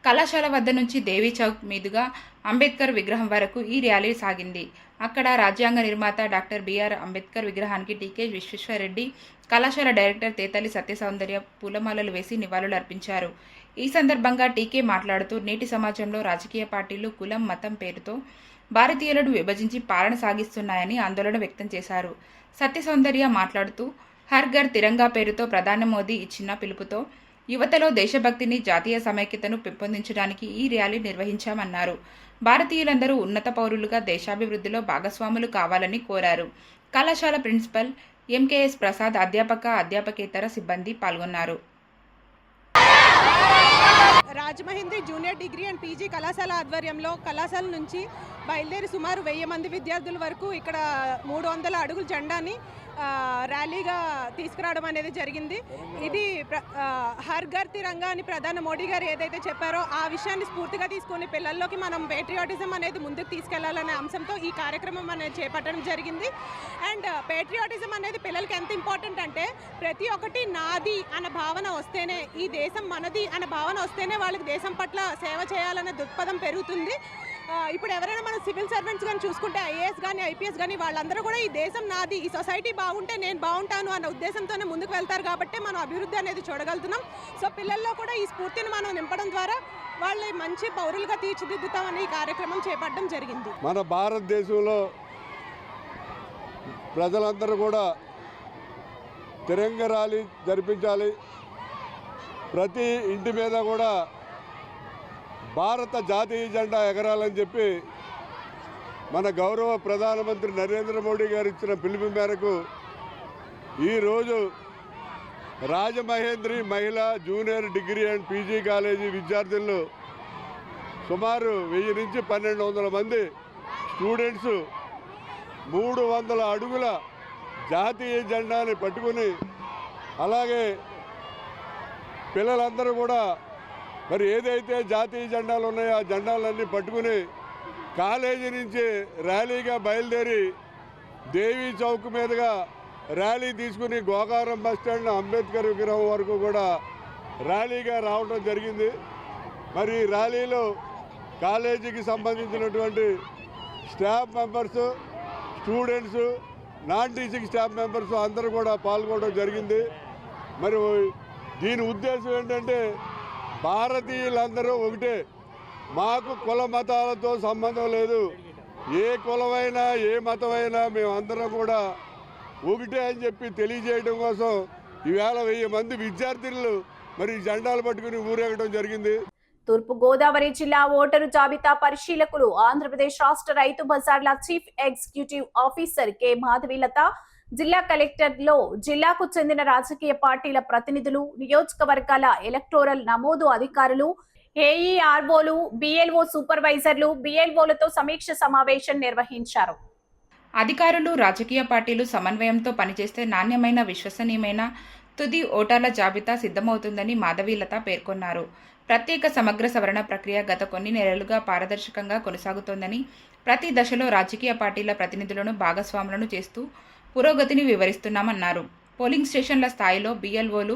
కళాశాల వద్ద నుంచి దేవీ చౌక్ మీదుగా అంబేద్కర్ విగ్రహం వరకు ఈ ర్యాలీ సాగింది. అక్కడ రాజ్యాంగ నిర్మాత డాక్టర్ బిఆర్ అంబేద్కర్ విగ్రహానికి టీకే విశ్వేశ్వరరెడ్డి, కళాశాల డైరెక్టర్ తేతలి సత్యసౌందర్య పూలమాలలు వేసి నివాళులర్పించారు. ఈ సందర్భంగా టీకే మాట్లాడుతూ నేటి సమాజంలో రాజకీయ పార్టీలు కులం, మతం పేరుతో భారతీయులను విభజించి పాలన సాగిస్తున్నాయని ఆందోళన వ్యక్తం చేశారు. సత్యసౌందర్య మాట్లాడుతూ హర్ ఘర్ తిరంగా పేరుతో ప్రధాని మోదీ ఇచ్చిన పిలుపుతో యువతలో దేశభక్తిని, జాతీయ సమైక్యతను పెంపొందించడానికి ఈ ర్యాలీ నిర్వహించామన్నారు. భారతీయులందరూ ఉన్నత పౌరులుగా దేశాభివృద్ధిలో భాగస్వాములు కావాలని కోరారు. కళాశాల ప్రిన్సిపల్ ఎంకేఎస్ ప్రసాద్, అధ్యాపకేతర సిబ్బంది పాల్గొన్నారు. Rajamahendri junior degree and PG కళాశాల ఆధ్వర్యంలో కళాశాల నుంచి బయలుదేరి సుమారు 1000 మంది విద్యార్థుల వరకు ఇక్కడ 300 అడుగుల జెండాని ర్యాలీగా తీసుకురావడం అనేది జరిగింది. ఇది హర్ ఘర్ తిరంగా అని ప్రధాని మోడీ గారు ఏదైతే చెప్పారో ఆ విషయాన్ని స్ఫూర్తిగా తీసుకుని పిల్లల్లోకి మనం పేట్రియాటిజం అనేది ముందుకు తీసుకెళ్లాలనే అంశంతో ఈ కార్యక్రమం అనేది చేపట్టడం జరిగింది. అండ్ పేట్రియాటిజం అనేది పిల్లలకి ఎంత ఇంపార్టెంట్ అంటే ప్రతి ఒక్కటి నాది అన్న భావన వస్తేనే, ఈ దేశం మనది అన్న భావన వస్తేనే వాళ్ళకి దేశం పట్ల సేవ చేయాలనే దృక్పథం పెరుగుతుంది. ఇప్పుడు ఎవరైనా మనం సివిల్ సర్వెంట్స్ కానీ చూసుకుంటే ఐఏఎస్ కానీ ఐపీఎస్ కానీ వాళ్ళందరూ కూడా ఈ దేశం నాది, ఈ సొసైటీ బాగుంటే నేను బాగుంటాను అన్న ఉద్దేశంతోనే ముందుకు వెళ్తారు కాబట్టి మనం అభివృద్ధి అనేది చూడగలుగుతున్నాం. సో పిల్లల్లో కూడా ఈ స్ఫూర్తిని మనం నింపడం ద్వారా వాళ్ళని మంచి పౌరులుగా తీర్చిదిద్దుతామని ఈ కార్యక్రమం చేపట్టడం జరిగింది. మన భారతదేశంలో ప్రజలందరూ కూడా తిరంగ ర్యాలీ జరిపించాలి. ప్రతి ఇంటి మీద కూడా భారత జాతీయ జెండా ఎగరాలని చెప్పి మన గౌరవ ప్రధానమంత్రి నరేంద్ర మోడీ గారు ఇచ్చిన పిలుపు మేరకు ఈరోజు రాజమహేంద్రి మహిళా junior degree and PG college విద్యార్థులు సుమారు 1000 నుంచి 1200 మంది స్టూడెంట్స్ 300 అడుగుల జాతీయ జెండాని పట్టుకుని, అలాగే పిల్లలందరూ కూడా మరి ఏదైతే జాతీయ జెండాలు ఉన్నాయో ఆ జెండాలన్నీ పట్టుకుని కాలేజీ నుంచి ర్యాలీగా బయలుదేరి దేవీ చౌక్ మీదుగా ర్యాలీ తీసుకుని గోకారం బస్టాండ్ అంబేద్కర్ విగ్రహం వరకు కూడా ర్యాలీగా రావడం జరిగింది. మరి ఈ ర్యాలీలో కాలేజీకి సంబంధించినటువంటి staff members, students, non teaching staff members అందరూ కూడా పాల్గొనడం జరిగింది. మరి దీని ఉద్దేశం ఏంటంటే భారతీయులందరూ ఒకటే, మాకు కుల మతాలతో సంబంధం లేదు, ఏ కులమైనా ఏ మతమైనా మేమందరం కూడా ఒకటే అని చెప్పి తెలియజేయడం కోసం ఈవేళ 1000 మంది విద్యార్థులు మరి జెండాలు పట్టుకుని ఊరేగడం జరిగింది. తూర్పు గోదావరి జిల్లా ఓటరు జాబితా పరిశీలకులు ఆంధ్రప్రదేశ్ రాష్ట్ర రైతు బజార్ల chief executive officer K Madhavi Latha, జిల్లా కలెక్టర్లో జిల్లాకు చెందిన రాజకీయ పార్టీల ప్రతినిధులు, నియోజకవర్గాల ఎలక్టోరల్ నమోదు అధికారులు, ఏఈఆర్ఓలు, బిఎల్ఓ సూపర్వైజర్లు, బిఎల్ఓలతో సమీక్ష సమావేశం నిర్వహించారు. అధికారులు, రాజకీయ పార్టీలు సమన్వయంతో పనిచేస్తే నాణ్యమైన, విశ్వసనీయమైన తుది ఓటర్ల జాబితా సిద్ధమవుతుందని మాధవీలత పేర్కొన్నారు. ప్రత్యేక సమగ్ర సవరణ ప్రక్రియ గత కొన్ని నెలలుగా పారదర్శకంగా కొనసాగుతోందని, ప్రతి దశలో రాజకీయ పార్టీల ప్రతినిధులను భాగస్వాములను చేస్తూ పురోగతిని వివరిస్తున్నామన్నారు. పోలింగ్ స్టేషన్ల స్థాయిలో బిఎల్ఓలు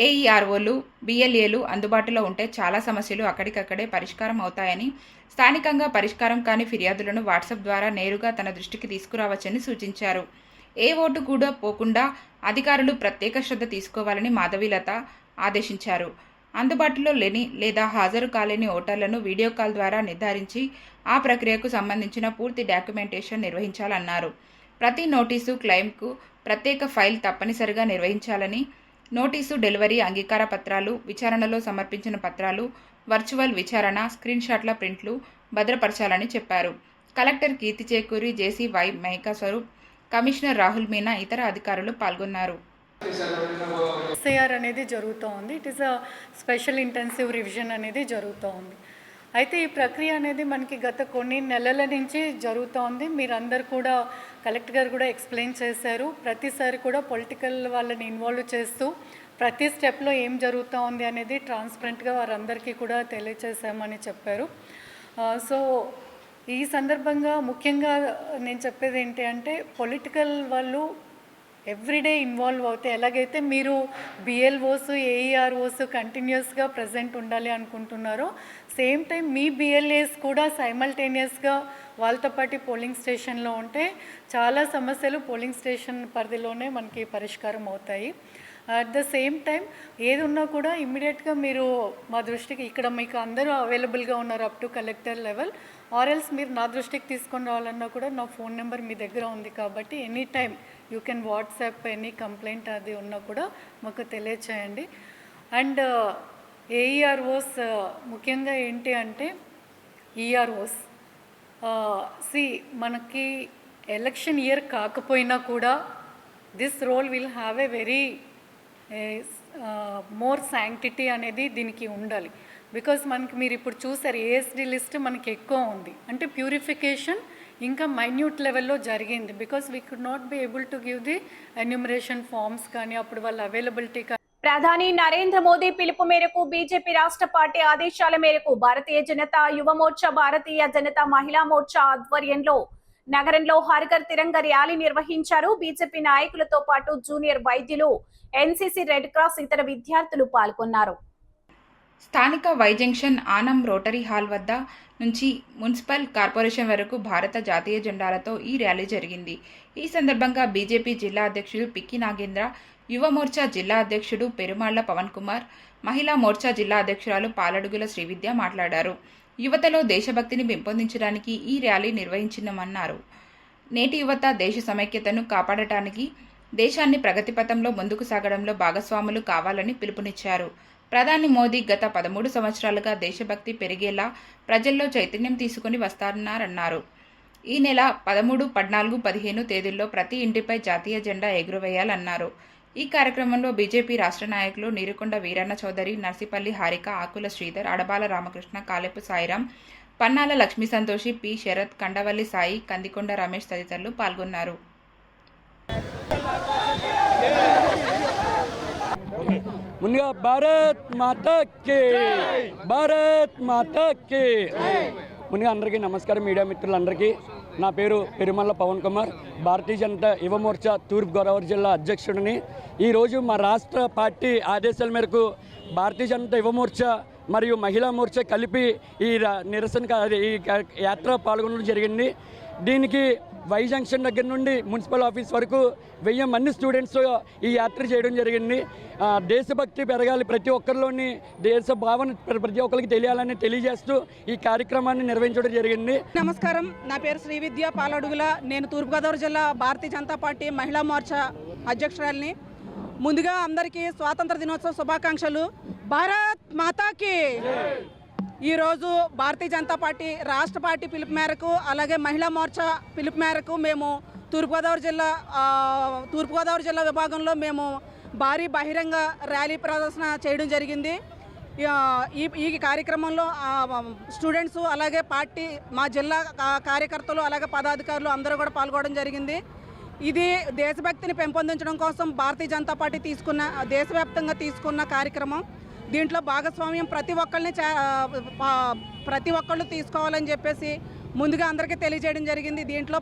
ఏఈఆర్ఓలు, బిఎల్ఏలు అందుబాటులో ఉంటే చాలా సమస్యలు అక్కడికక్కడే పరిష్కారం అవుతాయని, స్థానికంగా పరిష్కారం కాని ఫిర్యాదులను వాట్సాప్ ద్వారా నేరుగా తన దృష్టికి తీసుకురావచ్చని సూచించారు. ఏ ఓటు కూడా పోకుండా అధికారులు ప్రత్యేక శ్రద్ధ తీసుకోవాలని మాధవీలత ఆదేశించారు. అందుబాటులో లేని లేదా హాజరు కాలేని ఓటర్లను వీడియో కాల్ ద్వారా నిర్ధారించి ఆ ప్రక్రియకు సంబంధించిన పూర్తి డాక్యుమెంటేషన్ నిర్వహించాలన్నారు. ప్రతి నోటీసు, క్లెయిమ్కు ప్రత్యేక ఫైల్ తప్పనిసరిగా నిర్వహించాలని, నోటీసు డెలివరీ అంగీకార పత్రాలు, విచారణలో సమర్పించిన పత్రాలు, వర్చువల్ విచారణ, స్క్రీన్ షాట్ల ప్రింట్లు భద్రపరచాలని చెప్పారు. Collector Keerthi Chekuri, JC Y Mahika Swaroop, commissioner Rahul Meena ఇతర అధికారులు పాల్గొన్నారు. ఎస్ఐఆర్ అనేది జరుగుతూ ఉంది. It is a special intensive revision అనేది జరుగుతూ ఉంది. అయితే ఈ ప్రక్రియ అనేది మనకి గత కొన్ని నెలల నుంచి జరుగుతూ ఉంది. మీరందరూ కూడా కలెక్టర్ గారు కూడా ఎక్స్ప్లెయిన్ చేశారు. ప్రతిసారి కూడా పొలిటికల్ వాళ్ళని ఇన్వాల్వ్ చేస్తూ ప్రతి స్టెప్లో ఏం జరుగుతూ ఉంది అనేది ట్రాన్స్పరెంట్గా వారందరికీ కూడా తెలియచేసామని చెప్పారు. సో ఈ సందర్భంగా ముఖ్యంగా నేను చెప్పేది ఏంటి అంటే, పొలిటికల్ వాళ్ళు ఎవ్రీడే ఇన్వాల్వ్ అవుతే, ఎలాగైతే మీరు బిఎల్ఓస్, ఏఈఆర్ఓస్ కంటిన్యూస్గా ప్రజెంట్ ఉండాలి అనుకుంటున్నారో, సేమ్ టైం మీ బిఎల్ఏస్ కూడా సైమల్టేనియస్గా వాళ్ళతో పాటు పోలింగ్ స్టేషన్లో ఉంటే చాలా సమస్యలు పోలింగ్ స్టేషన్ పరిధిలోనే మనకి పరిష్కారం అవుతాయి. అట్ ద సేమ్ టైం ఏది ఉన్నా కూడా ఇమ్మీడియట్గా మీరు మా దృష్టికి, ఇక్కడ మీకు అందరూ అవైలబుల్గా ఉన్నారు అప్ టు కలెక్టర్ లెవెల్, ఆర్ఎల్స్ మీరు నా దృష్టికి తీసుకొని రావాలన్నా కూడా నా ఫోన్ నెంబర్ మీ దగ్గర ఉంది కాబట్టి any time you can WhatsApp any complaint అది ఉన్నా కూడా మాకు తెలియచేయండి. అండ్ ఏఈఆర్ఓస్ ముఖ్యంగా ఏంటి అంటే, ఈఆర్ఓస్ మనకి ఎలక్షన్ ఇయర్ కాకపోయినా కూడా this roll will have a very more sanctity అనేది దీనికి ఉండాలి. బికాస్ మనకి మీరు ఇప్పుడు చూసారు ఏఎస్డి లిస్ట్ మనకి ఎక్కువ ఉంది అంటే ప్యూరిఫికేషన్ ఇంకా మైన్యూట్ లెవెల్లో జరిగింది. Because we could not be able to give the enumeration forms కానీ అప్పుడు వాళ్ళ అవైలబిలిటీ. ప్రధాని నరేంద్ర మోదీ పిలుపు మేరకు బీజేపీ రాష్ట్ర పార్టీ ఆదేశాల మేరకు భారతీయ జనతా యువ మోర్చా, భారతీయ జనతా మహిళా మోర్చా ఆధ్వర్యంలో నగరంలో హర్ఘర్ తిరంగ ర్యాలీ నిర్వహించారు. బీజేపీ నాయకులతో పాటు జూనియర్ వైద్యులు, ఎన్సీసీ, రెడ్ క్రాస్ ఇతర విద్యార్థులు పాల్గొన్నారు. స్థానిక Y junction Anam rotary hall వద్ద నుంచి మున్సిపల్ కార్పొరేషన్ వరకు భారత జాతీయ జెండాలతో ఈ ర్యాలీ జరిగింది. ఈ సందర్భంగా బీజేపీ జిల్లా అధ్యక్షుడు పిక్కి నాగేంద్ర, యువ మోర్చా జిల్లా అధ్యక్షుడు పెరుమాళ్ల పవన్ కుమార్, మహిళా మోర్చా జిల్లా అధ్యక్షురాలు పాలడుగుల శ్రీవిద్య మాట్లాడారు. యువతలో దేశభక్తిని పెంపొందించడానికి ఈ ర్యాలీ నిర్వహించినామన్నారు. నేటి యువత దేశ సమైక్యతను కాపాడటానికి, దేశాన్ని ప్రగతిపథంలో ముందుకు సాగడంలో భాగస్వాములు కావాలని పిలుపునిచ్చారు. ప్రధాని మోదీ గత 13 సంవత్సరాలుగా దేశభక్తి పెరిగేలా ప్రజల్లో చైతన్యం తీసుకుని వస్తారన్నారు. ఈ నెల 13, 14, 15 తేదీల్లో ప్రతి ఇంటిపై జాతీయ జెండా ఎగురవేయాలన్నారు. ఈ కార్యక్రమంలో బీజేపీ రాష్ట్ర నాయకులు నీరుకొండ వీరన్న చౌదరి, నర్సిపల్లి హారిక, ఆకుల శ్రీధర్, అడబాల రామకృష్ణ, కాలేపు సాయిరాం, పన్నాల లక్ష్మీ సంతోషి, పి శరత్, కండవల్లి సాయి, కందికొండ రమేష్ తదితరులు పాల్గొన్నారు. ముందుగా భారత్ మాతాకి, భారత్ మాతాకి. ముందుగా అందరికీ నమస్కారం, మీడియా మిత్రులందరికీ. నా పేరు పెరుమల్ల పవన్ కుమార్, భారతీయ జనతా యువ మోర్చా తూర్పుగోదావరి జిల్లా అధ్యక్షుడిని. ఈరోజు మా రాష్ట్ర పార్టీ ఆదేశాల మేరకు భారతీయ జనతా యువ మోర్చా మరియు మహిళా మోర్చా కలిపి ఈ నిరసన ఈ యాత్ర పాల్గొనడం జరిగింది. దీనికి వై జంక్షన్ దగ్గర నుండి మున్సిపల్ ఆఫీస్ వరకు 1000 మంది స్టూడెంట్స్ ఈ యాత్ర చేయడం జరిగింది. దేశభక్తి పెరగాలి, ప్రతి ఒక్కరిలోని దేశ భావన ప్రతి ఒక్కరికి తెలియాలని తెలియజేస్తూ ఈ కార్యక్రమాన్ని నిర్వహించడం జరిగింది. నమస్కారం, నా పేరు శ్రీవిద్య పాలడుగుల. నేను తూర్పుగోదావరి జిల్లా భారతీయ జనతా పార్టీ మహిళా మోర్చా అధ్యక్షురాలిని. ముందుగా అందరికీ స్వాతంత్ర దినోత్సవ శుభాకాంక్షలు. భారత్ మాతాకి. ఈరోజు భారతీయ జనతా పార్టీ రాష్ట్ర పార్టీ పిలుపు మేరకు, అలాగే మహిళా మోర్చా పిలుపు మేరకు మేము తూర్పుగోదావరి జిల్లా విభాగంలో మేము భారీ బహిరంగ ర్యాలీ ప్రదర్శన చేయడం జరిగింది. ఈ కార్యక్రమంలో స్టూడెంట్స్, అలాగే పార్టీ మా జిల్లా కార్యకర్తలు, అలాగే పదాధికారులు అందరూ కూడా పాల్గొనడం జరిగింది. ఇది దేశభక్తిని పెంపొందించడం కోసం భారతీయ జనతా పార్టీ దేశవ్యాప్తంగా తీసుకున్న కార్యక్రమం. దీంట్లో భాగస్వామ్యం ప్రతి ఒక్కళ్ళు తీసుకోవాలని చెప్పేసి ముందుగా అందరికీ తెలియజేయడం జరిగింది. దీంట్లో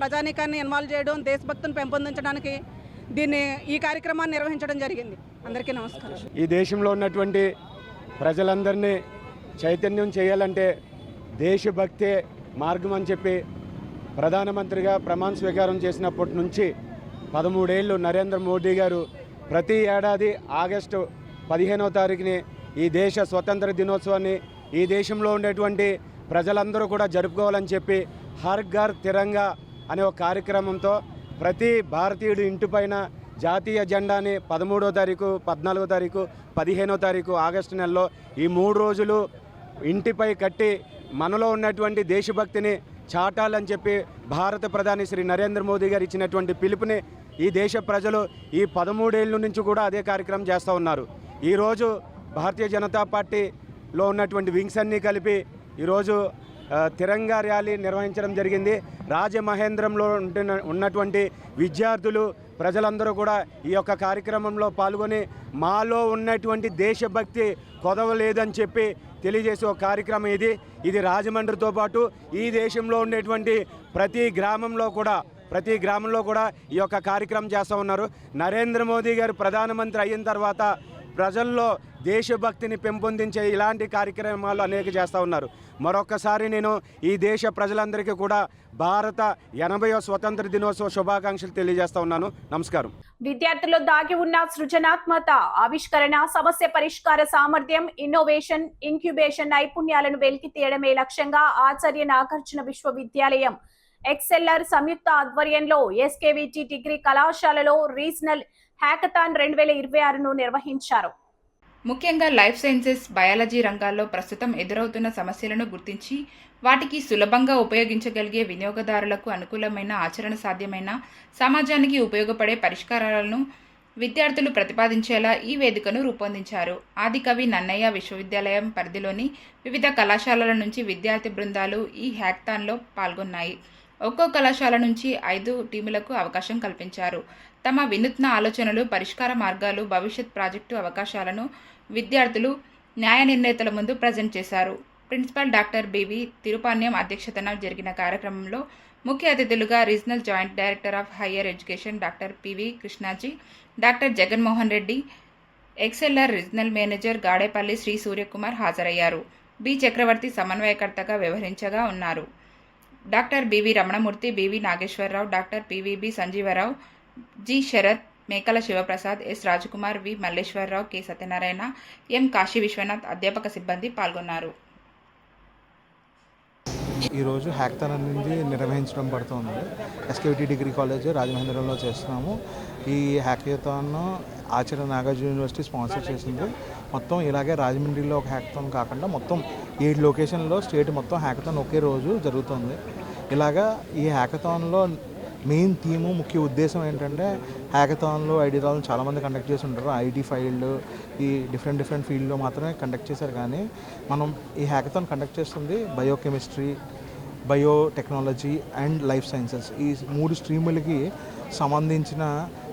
ప్రజానీకాన్ని ఇన్వాల్వ్ చేయడం, దేశభక్తిని పెంపొందించడానికి దీన్ని ఈ కార్యక్రమాన్ని నిర్వహించడం జరిగింది. అందరికీ నమస్కారం. ఈ దేశంలో ఉన్నటువంటి ప్రజలందరినీ చైతన్యం చేయాలంటే దేశభక్తే మార్గం అని చెప్పి ప్రధానమంత్రిగా ప్రమాణ స్వీకారం చేసినప్పటి నుంచి 13 ఏళ్ళు నరేంద్ర మోడీ గారు ప్రతి ఏడాది ఆగస్టు 15వ తారీఖుని ఈ దేశ స్వతంత్ర దినోత్సవాన్ని ఈ దేశంలో ఉండేటువంటి ప్రజలందరూ కూడా జరుపుకోవాలని చెప్పి హర్ ఘర్ తిరంగా అనే ఒక కార్యక్రమంతో ప్రతి భారతీయుడు ఇంటిపైన జాతీయ జెండాని 13వ తారీఖు, 14వ తారీఖు, 15వ తారీఖు ఆగస్టు నెలలో ఈ 3 రోజులు ఇంటిపై కట్టి మనలో ఉన్నటువంటి దేశభక్తిని చాటాలని చెప్పి భారత ప్రధాని శ్రీ నరేంద్ర మోదీ గారు ఇచ్చినటువంటి పిలుపుని ఈ దేశ ప్రజలు ఈ 13 ఏళ్ళ నుంచి కూడా అదే కార్యక్రమం చేస్తూ ఉన్నారు. ఈరోజు భారతీయ జనతా పార్టీలో ఉన్నటువంటి వింగ్స్ అన్నీ కలిపి ఈరోజు తిరంగా ర్యాలీ నిర్వహించడం జరిగింది. రాజమహేంద్రంలో ఉన్నటువంటి విద్యార్థులు ప్రజలందరూ కూడా ఈ యొక్క కార్యక్రమంలో పాల్గొని మాలో ఉన్నటువంటి దేశభక్తి కొదవలేదని చెప్పి తెలియజేసే ఒక కార్యక్రమం ఇది రాజమండ్రితో పాటు ఈ దేశంలో ఉండేటువంటి ప్రతి గ్రామంలో కూడా ఈ యొక్క కార్యక్రమం చేస్తూ ఉన్నారు. నరేంద్ర మోదీ గారు ప్రధానమంత్రి అయిన తర్వాత ప్రజల్లో దేశభక్తిని పెంపొందించే ఇలాంటి కార్యక్రమాలు అనేక చేస్తూ ఉన్నారు. మరొక్కసారి నేను ఈ దేశ ప్రజలందరికీ కూడా భారత 80వ స్వతంత్ర దినోత్సవ శుభాకాంక్షలు తెలియజేస్తా ఉన్నాను. నమస్కారం. విద్యార్థుల్లో దాగి ఉన్న సృజనాత్మక, ఆవిష్కరణ, సమస్య పరిష్కార సామర్థ్యం, ఇన్నోవేషన్, ఇంక్యుబేషన్ నైపుణ్యాలను వెలికి తీయడమే లక్ష్యంగా ఆచార్య నాగార్జున విశ్వవిద్యాలయం ఎక్సెల్లర్ సంయుక్త ఆధ్వర్యంలో ఎస్కేవిటి డిగ్రీ కళాశాలలో రీజనల్ హ్యాకథాన్ 2026ను నిర్వహించారు. ముఖ్యంగా లైఫ్ సైన్సెస్, బయాలజీ రంగాల్లో ప్రస్తుతం ఎదురవుతున్న సమస్యలను గుర్తించి వాటికి సులభంగా ఉపయోగించగలిగే, వినియోగదారులకు అనుకూలమైన, ఆచరణ సాధ్యమైన, సమాజానికి ఉపయోగపడే పరిష్కారాలను విద్యార్థులు ప్రతిపాదించేలా ఈ వేదికను రూపొందించారు. ఆదికవి నన్నయ్య విశ్వవిద్యాలయం పరిధిలోని వివిధ కళాశాలల నుంచి విద్యార్థి బృందాలు ఈ హ్యాకథాన్లో పాల్గొన్నాయి. ఒక్కో కళాశాల నుంచి 5 టీములకు అవకాశం కల్పించారు. తమ వినూత్న ఆలోచనలు, పరిష్కార మార్గాలు, భవిష్యత్ ప్రాజెక్టు అవకాశాలను విద్యార్థులు న్యాయ నిర్ణేతల ముందు ప్రజెంట్ చేశారు. ప్రిన్సిపల్ డాక్టర్ బివి తిరుపాన్యం అధ్యక్షతన జరిగిన కార్యక్రమంలో ముఖ్య అతిథులుగా regional joint director of higher education doctor P V Krishnaji, doctor Jaganmohan Reddy, ఎక్సెల్లర్ రీజనల్ మేనేజర్ గాడేపల్లి శ్రీ సూర్యకుమార్ హాజరయ్యారు. బి చక్రవర్తి సమన్వయకర్తగా వ్యవహరించగా ఉన్నారు. Doctor B V Ramanamurthy, B V Nageswararao, doctor P V B Sanjeevarao, G Sarath, Mekala Sivaprasad, S Rajakumar, V Malleswararao, K Satyanarayana, M Kasi Viswanath అధ్యాపక సిబ్బంది పాల్గొన్నారు. ఈరోజు హ్యాకథాన్ అనేది నిర్వహించడం పడుతుంది. ఎస్కేవిటి డిగ్రీ కాలేజ్ రాజమహేంద్రంలో చేస్తున్నాము. ఈ hackathon Acharya Nagarjuna university sponsor చేసింది. మొత్తం ఇలాగే రాజమండ్రిలో ఒక హ్యాకథాన్ కాకుండా మొత్తం 7 లొకేషన్లో స్టేట్ మొత్తం హ్యాకథాన్ ఒకే రోజు జరుగుతుంది. ఇలాగా ఈ హ్యాకథాన్లో మెయిన్ థీము, ముఖ్య ఉద్దేశం ఏంటంటే హ్యాకథాన్లో ఐడియాలను చాలామంది కండక్ట్ చేసి ఉంటారు. ఐటీ ఫీల్డ్, ఈ డిఫరెంట్ ఫీల్డ్లో మాత్రమే కండక్ట్ చేశారు. కానీ మనం ఈ హ్యాకథాన్ కండక్ట్ చేస్తుంది biochemistry, biotechnology and life sciences, ఈ 3 స్ట్రీములకి సంబంధించిన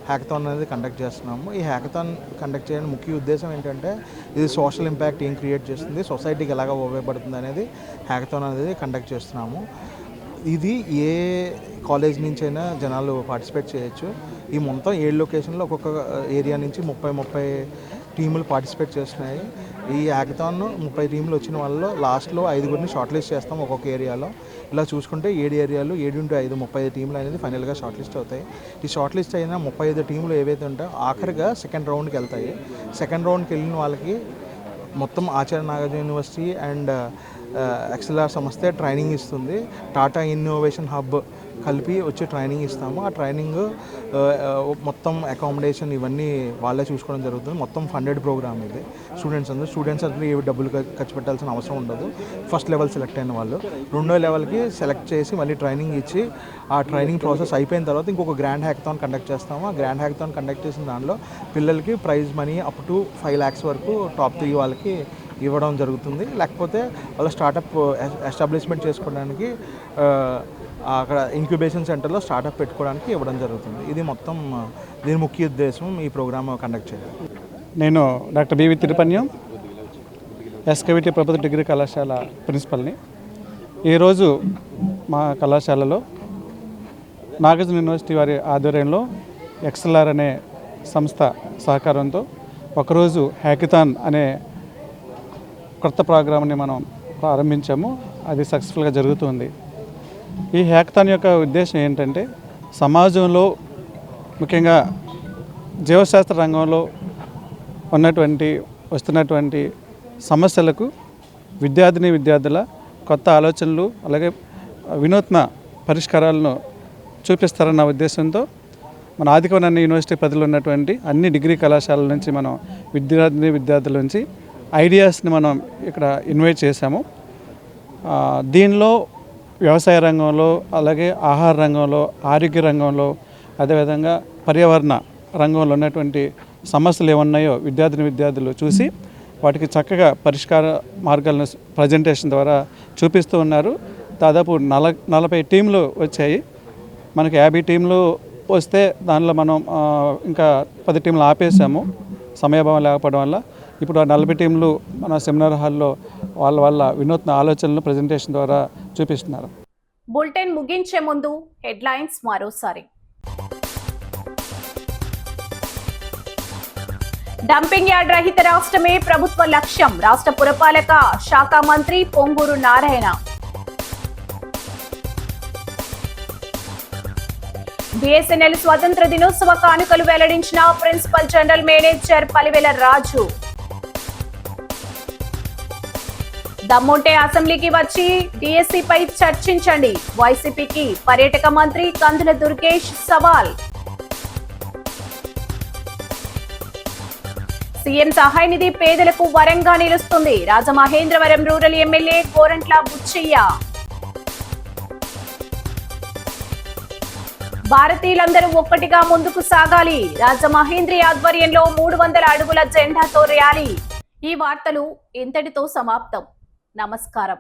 హ్యాకథాన్ అనేది కండక్ట్ చేస్తున్నాము. ఈ హ్యాకథాన్ కండక్ట్ చేయడానికి ముఖ్య ఉద్దేశం ఏంటంటే ఇది సోషల్ ఇంపాక్ట్ ఏం క్రియేట్ చేస్తుంది, సొసైటీకి ఎలాగ ఉపయోగపడుతుంది అనేది హ్యాకథాన్ అనేది కండక్ట్ చేస్తున్నాము. ఇది ఏ కాలేజ్ నుంచైనా జనాలు పార్టిసిపేట్ చేయొచ్చు. ఈ మొత్తం 7 లొకేషన్లో ఒక్కొక్క ఏరియా నుంచి 30 టీములు పార్టిసిపేట్ చేస్తున్నాయి. ఈ హ్యాకథాన్ 30 టీములు వచ్చిన వాళ్ళలో లాస్ట్లో 5గురిని షార్ట్ లిస్ట్ చేస్తాం ఒక్కొక్క ఏరియాలో. ఇలా చూసుకుంటే 7 ఏరియాలు 7x5 35 టీములు అనేది ఫైనల్గా షార్ట్ లిస్ట్ అవుతాయి. ఈ షార్ట్ లిస్ట్ అయిన 35 టీములు ఏవైతే ఉంటాయో ఆఖరిగా సెకండ్ రౌండ్కి వెళ్తాయి. సెకండ్ రౌండ్కి వెళ్ళిన వాళ్ళకి మొత్తం Acharya Nagarjuna university and ఎక్సెల్ఆర్ సంస్థే training ఇస్తుంది. టాటా ఇన్నోవేషన్ హబ్ కలిపి వచ్చి ట్రైనింగ్ ఇస్తాము. ఆ ట్రైనింగ్ మొత్తం అకామిడేషన్ ఇవన్నీ వాళ్ళే చూసుకోవడం జరుగుతుంది. మొత్తం ఫండెడ్ ప్రోగ్రామ్ ఇది. స్టూడెంట్స్ అంటే ఏ డబ్బులు ఖర్చు పెట్టాల్సిన అవసరం ఉండదు. ఫస్ట్ లెవెల్ సెలెక్ట్ అయిన వాళ్ళు 2వ లెవెల్కి సెలెక్ట్ చేసి మళ్ళీ ట్రైనింగ్ ఇచ్చి ఆ ట్రైనింగ్ ప్రాసెస్ అయిపోయిన తర్వాత ఇంకొక గ్రాండ్ హ్యాకథాన్ కండక్ట్ చేస్తాము. ఆ గ్రాండ్ హ్యాకథాన్ కండక్ట్ చేసిన దానిలో పిల్లలకి prize money up to 5 lakhs వరకు టాప్ 3 వాళ్ళకి ఇవ్వడం జరుగుతుంది. లేకపోతే వాళ్ళ స్టార్టప్ ఎస్టాబ్లిష్మెంట్ చేసుకోవడానికి అక్కడ ఇంక్యుబేషన్ సెంటర్లో స్టార్టప్ పెట్టుకోవడానికి ఇవ్వడం జరుగుతుంది. ఇది మొత్తం దీని ముఖ్య ఉద్దేశం ఈ ప్రోగ్రామ్ కండక్ట్ చేయడం. నేను డాక్టర్ బివి తిరుపన్యం, ఎస్కేవిటి ప్రభుత్వ డిగ్రీ కళాశాల ప్రిన్సిపల్ని. ఈరోజు మా కళాశాలలో నాగార్జున యూనివర్సిటీ వారి ఆధ్వర్యంలో ఎక్స్ఎల్ఆర్ అనే సంస్థ సహకారంతో ఒకరోజు హ్యాకథాన్ అనే కొత్త ప్రోగ్రామ్ని మనం ప్రారంభించాము. అది సక్సెస్ఫుల్గా జరుగుతుంది. ఈ హ్యాకథాన్ యొక్క ఉద్దేశం ఏంటంటే సమాజంలో ముఖ్యంగా జీవశాస్త్ర రంగంలో వస్తున్నటువంటి సమస్యలకు విద్యార్థుల కొత్త ఆలోచనలు అలాగే వినూత్న పరిష్కారాలను చూపిస్తారన్న ఉద్దేశంతో మన ఆదికవనం యూనివర్సిటీ పరిధిలో ఉన్నటువంటి అన్ని డిగ్రీ కళాశాలల నుంచి మనం విద్యార్థుల నుంచి ఐడియాస్ని మనం ఇక్కడ ఇన్వైట్ చేశాము. దీనిలో వ్యవసాయ రంగంలో అలాగే ఆహార రంగంలో, ఆరోగ్య రంగంలో, అదేవిధంగా పర్యావరణ రంగంలో ఉన్నటువంటి సమస్యలు ఏమున్నాయో విద్యార్థులు చూసి వాటికి చక్కగా పరిష్కార మార్గాలను ప్రజెంటేషన్ ద్వారా చూపిస్తూ ఉన్నారు. దాదాపు 40 టీంలు వచ్చాయి. మనకి 50 టీంలు వస్తే దానిలో మనం ఇంకా 10 టీంలు ఆపేసాము సమయాభావం లేకపోవడం వల్ల. ఇప్పుడు ఆ 40 టీంలు మన సెమినార్ హాల్లో వాళ్ళ వినూత్న ఆలోచనలను ప్రజెంటేషన్ ద్వారా చూపిస్తున్నారు. బులెటిన్ ముగించే ముందు హెడ్లైన్స్ మరోసారి. డంపింగ్ యార్డ్ రహిత రాష్ట్రమే ప్రభుత్వ లక్ష్యం. రాష్ట్ర పురపాలక శాఖ మంత్రి పొంగూరు నారాయణ. బిఎస్ఎన్ఎల్ స్వతంత్ర దినోత్సవ కానుకలు వెల్లడించిన ప్రిన్సిపల్ జనరల్ మేనేజర్ పలివెల రాజు. దమ్ముంటే అసెంబ్లీకి వచ్చి డిఎస్సిపై చర్చించండి. వైసీపీకి పర్యాటక మంత్రి కందుల దుర్గేష్ సవాల్. సీఎం సహాయ నిధి పేదలకు వరంగా నిలుస్తుంది. Rajamahendravaram rural MLA Korantla Butchaiah. భారతీయులందరూ ఒక్కటిగా ముందుకు సాగాలి. రాజమహేంద్రి ఆధ్వర్యంలో 300 అడుగుల జెండాతో ర్యాలీ. ఈ వార్తలు ఇంతటితో సమాప్తం. నమస్కారం.